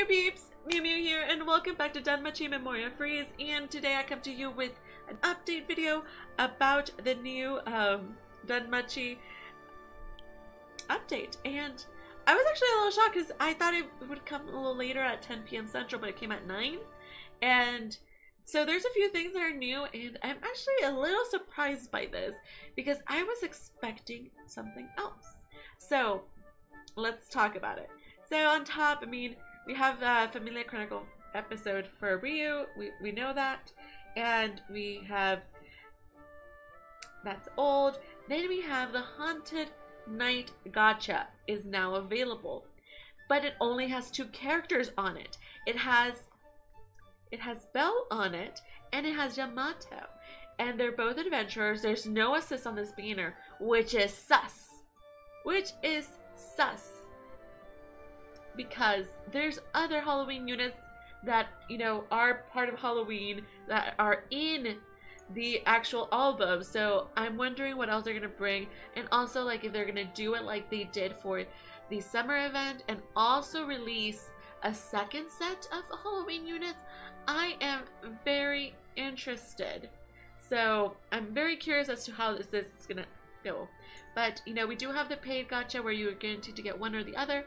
there peeps, mewmew here, and welcome back to Danmachi Memoria Freese. And today I come to you with an update video about the new Danmachi update. And I was actually a little shocked because I thought it would come a little later at 10 p.m. Central, but it came at 9. And so there's a few things that are new, and I'm actually a little surprised by this because I was expecting something else. So let's talk about it. So on top, I mean, we have the Familia Chronicle episode for Ryu. We know that. And we have, that's old. Then we have the Haunted Night Gacha is now available. But it only has 2 characters on it. It has Bell on it, and it has Yamato. And they're both adventurers. There's no assist on this banner, which is sus. Because there's other Halloween units that, you know, are part of Halloween that are in the actual album. So I'm wondering what else they're gonna bring, and also like if they're gonna do it like they did for the summer event and also release a second set of Halloween units. I am very interested. So I'm very curious as to how this is gonna go. But you know, we do have the paid gacha where you are guaranteed to get one or the other.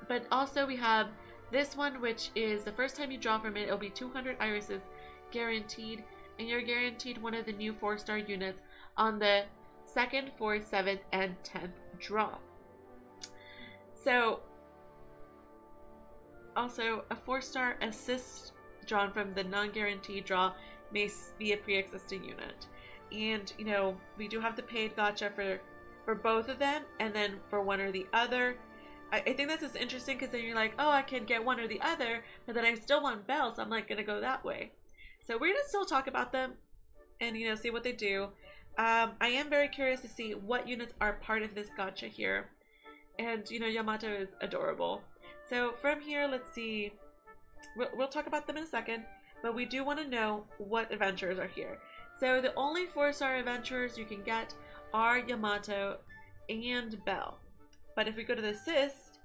But also we have this one, which is the first time you draw from it, it'll be 200 irises guaranteed, and you're guaranteed one of the new 4-star units on the 2nd, 4th, 7th, and 10th draw. So also a 4-star assist drawn from the non-guaranteed draw may be a pre-existing unit. And you know, we do have the paid gacha for both of them, and then for one or the other. I think this is interesting because then you're like, oh, I can get one or the other, but then I still want Bell, so I'm like gonna go that way. So we're gonna still talk about them and, you know, see what they do. I am very curious to see what units are part of this gacha here. And you know, Yamato is adorable. So from here, let's see. We'll talk about them in a second, but we do want to know what adventurers are here. So the only 4-star adventurers you can get are Yamato and Bell. But if we go to the assist,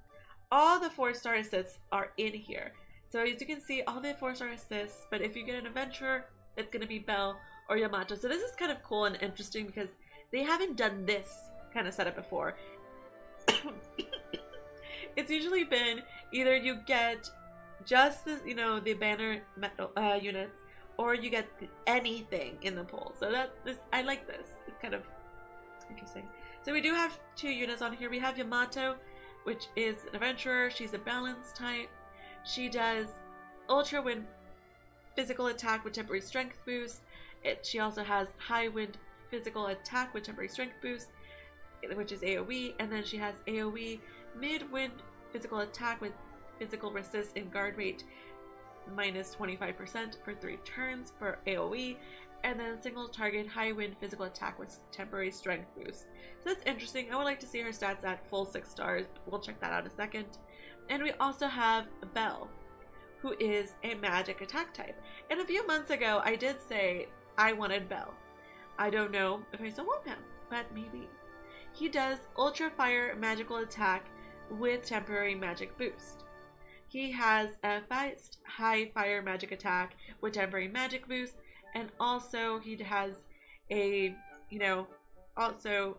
all the 4-star assists are in here. So as you can see, all the 4-star assists, but if you get an adventurer, it's going to be Bell or Yamato. So this is kind of cool and interesting because they haven't done this kind of setup before. It's usually been either you get just the, you know, the banner metal units, or you get anything in the pool. So I like this. It's kind of interesting. So we do have 2 units on here. We have Yamato, which is an adventurer. She's a balance type. She does ultra wind physical attack with temporary strength boost. She also has high wind physical attack with temporary strength boost, which is AoE, and then she has AoE mid wind physical attack with physical resist and guard rate minus 25% for 3 turns for AoE, and then single target high wind physical attack with temporary strength boost. So that's interesting. I would like to see her stats at full 6 stars. We'll check that out in a second. And we also have Bell, who is a magic attack type. And a few months ago, I did say I wanted Bell. I don't know if I still want him, but maybe. He does ultra fire magical attack with temporary magic boost. He has a fast high fire magic attack with temporary magic boost, and also he has a, you know, also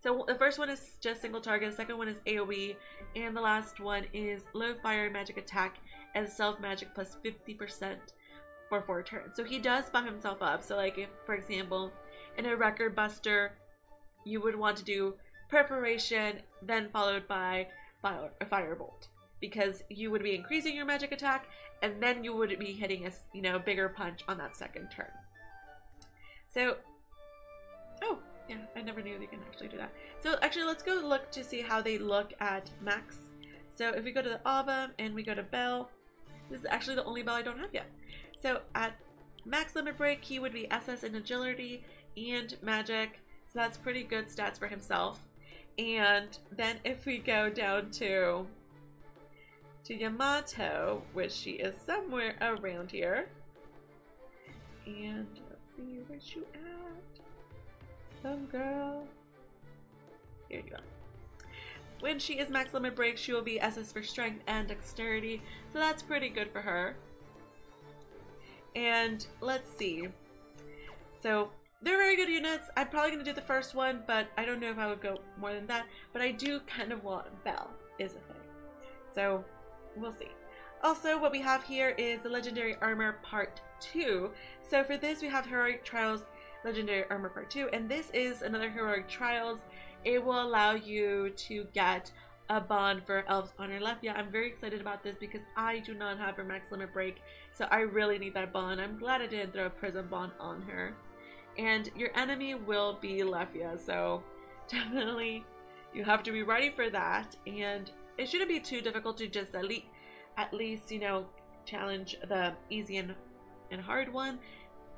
so the first one is just single target, the second one is AoE, and the last one is low fire magic attack and self magic plus 50% for 4 turns. So he does bump himself up. So like if, for example, in a Recordbuster, you would want to do preparation, then followed by a firebolt, because you would be increasing your magic attack, and then you would be hitting a, you know, bigger punch on that 2nd turn. So, oh yeah, I never knew they can actually do that. So actually, let's go look to see how they look at max. So if we go to the album and we go to Bell, this is actually the only Bell I don't have yet. So at max limit break, he would be SS in agility and magic. So that's pretty good stats for himself. And then if we go down to Yamato, which she is somewhere around here. And let's see, where's you at? Some girl. Here you are. when she is max limit break, she will be SS for strength and dexterity, so that's pretty good for her. And let's see. So they're very good units. I'm probably going to do the first one, but I don't know if I would go more than that. But I do kind of want Bell is a thing. So we'll see. Also, what we have here is the Legendary Armor Part 2. So for this, we have Heroic Trials Legendary Armor Part 2. And this is another Heroic Trials. It will allow you to get a bond for Elves on her left. Yeah, I'm very excited about this because I do not have her max limit break. So I really need that bond. I'm glad I didn't throw a Prism Bond on her. And your enemy will be Lefia, so definitely you have to be ready for that. And it shouldn't be too difficult to just at least, you know, challenge the easy and hard one.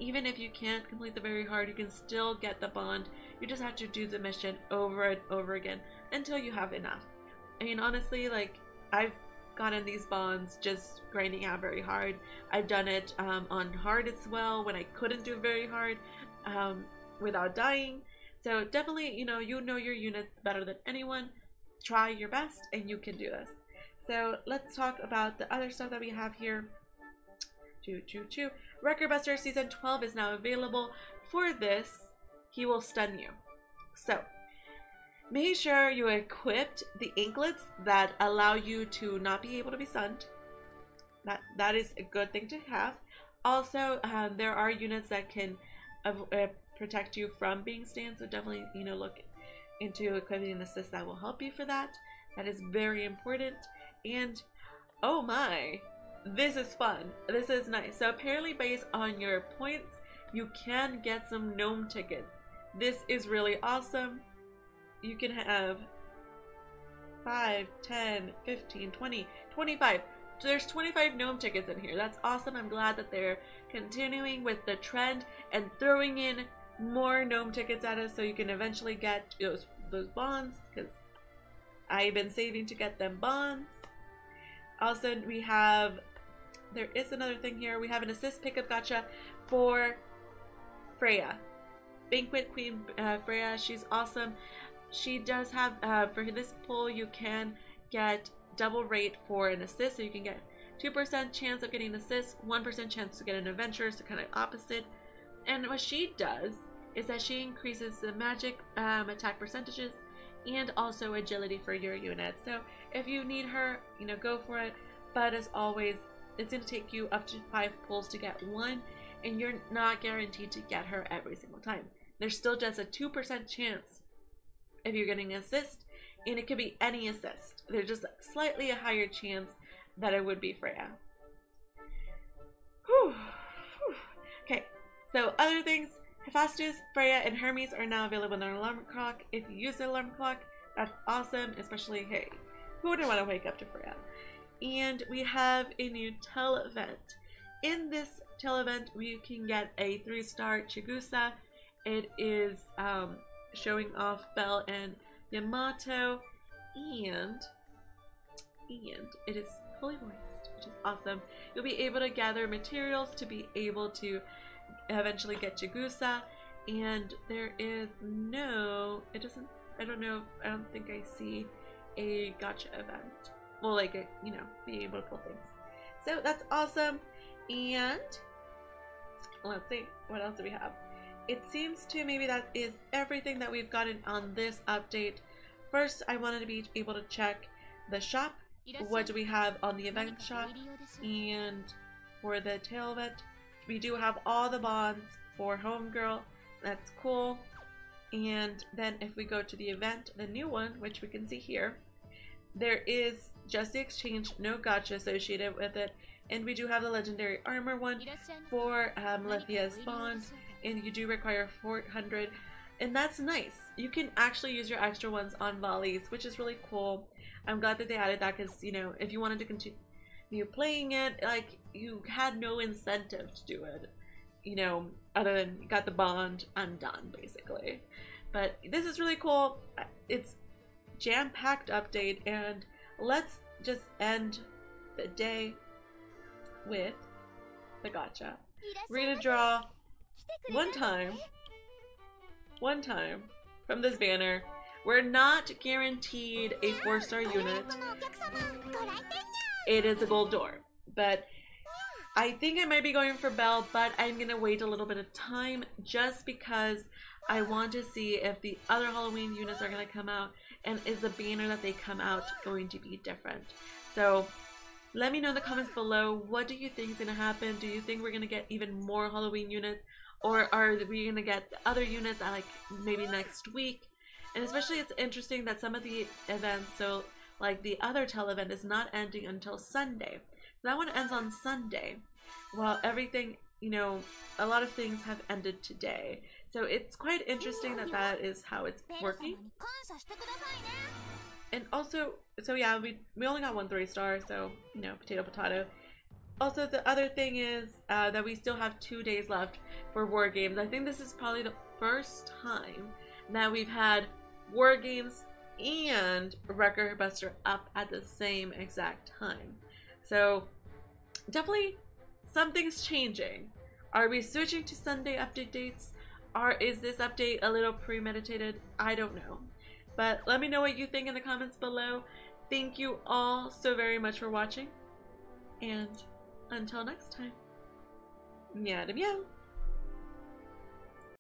Even if you can't complete the very hard, you can still get the bond. You just have to do the mission over and over again until you have enough. I mean, honestly, like, I've gotten these bonds just grinding out very hard. I've done it on hard as well when I couldn't do very hard. Without dying. So definitely, you know your units better than anyone. Try your best and you can do this. So let's talk about the other stuff that we have here. Recordbuster Season 12 is now available. For this, he will stun you. So make sure you equipped the anklets that allow you to not be able to be stunned. That is a good thing to have. Also, there are units that can protect you from being stunned, so definitely, you know, look into equipping an assist that will help you for that. That is very important. And oh my, this is fun. This is nice. So apparently, based on your points, you can get some gnome tickets. This is really awesome. You can have 5, 10, 15, 20, 25. There's 25 gnome tickets in here. That's awesome. I'm glad that they're continuing with the trend and throwing in more gnome tickets at us so you can eventually get those bonds, because I've been saving to get them bonds. Also, there is another thing here. We have an assist pickup gacha for Freya. Banquet Queen Freya, she's awesome. She does have, for this pull, you can get double rate for an assist, so you can get 2% chance of getting an assist, 1% chance to get an adventure, so kind of opposite. And what she does is that she increases the magic attack percentages and also agility for your unit. So if you need her, you know, go for it. But as always, it's going to take you up to 5 pulls to get one, and you're not guaranteed to get her every single time. There's still just a 2% chance if you're getting an assist, and it could be any assist. There's just slightly a higher chance that it would be Freya. Whew. Okay, so other things. Hephaestus, Freya, and Hermes are now available on an alarm clock. If you use the alarm clock, that's awesome, especially, hey, who wouldn't want to wake up to Freya? And we have a new Tell event. In this Tell event, we can get a 3-star Chigusa. It is showing off Bell and Yamato, and it is fully voiced, which is awesome. You'll be able to gather materials to be able to eventually get Chigusa, and there is no, it doesn't, I don't think I see a gacha event. Well, like, you know, be able to pull things. So that's awesome. And let's see, what else do we have? It seems to maybe that is everything that we've gotten on this update. First, I wanted to be able to check the shop. What do we have on the event shop? And for the tail event, we do have all the bonds for Homegirl. That's cool. And then if we go to the event, the new one, which we can see here, there is just the exchange, no gacha associated with it. And we do have the legendary armor one for Lefia's bond, and you do require 400, and that's nice. You can actually use your extra ones on volleys, which is really cool. I'm glad that they added that, because, you know, if you wanted to continue playing it, like, you had no incentive to do it, you know, other than you got the bond, I'm done, basically. But this is really cool. It's jam-packed update, and let's just end the day with the gacha. We're gonna draw one time from this banner. We're not guaranteed a 4-star unit. It is a gold door, but I think I might be going for Bell, but I'm gonna wait a little bit of time just because I want to see if the other Halloween units are gonna come out, and is the banner that they come out going to be different. So let me know in the comments below, what do you think is gonna happen? Do you think we're gonna get even more Halloween units, or are we gonna get the other units at like maybe next week? And especially it's interesting that some of the events, so like the other tell event is not ending until Sunday. That one ends on Sunday, while everything, you know, a lot of things have ended today. So it's quite interesting that that is how it's working. And also, so yeah, we only got 1 3-star, so, you know, potato potato. Also, the other thing is that we still have 2 days left for War Games. I think this is probably the first time that we've had War Games and Recordbuster up at the same exact time. So definitely something's changing. Are we switching to Sunday update dates? Or is this update a little premeditated? I don't know. But let me know what you think in the comments below. Thank you all so very much for watching. And until next time, meow.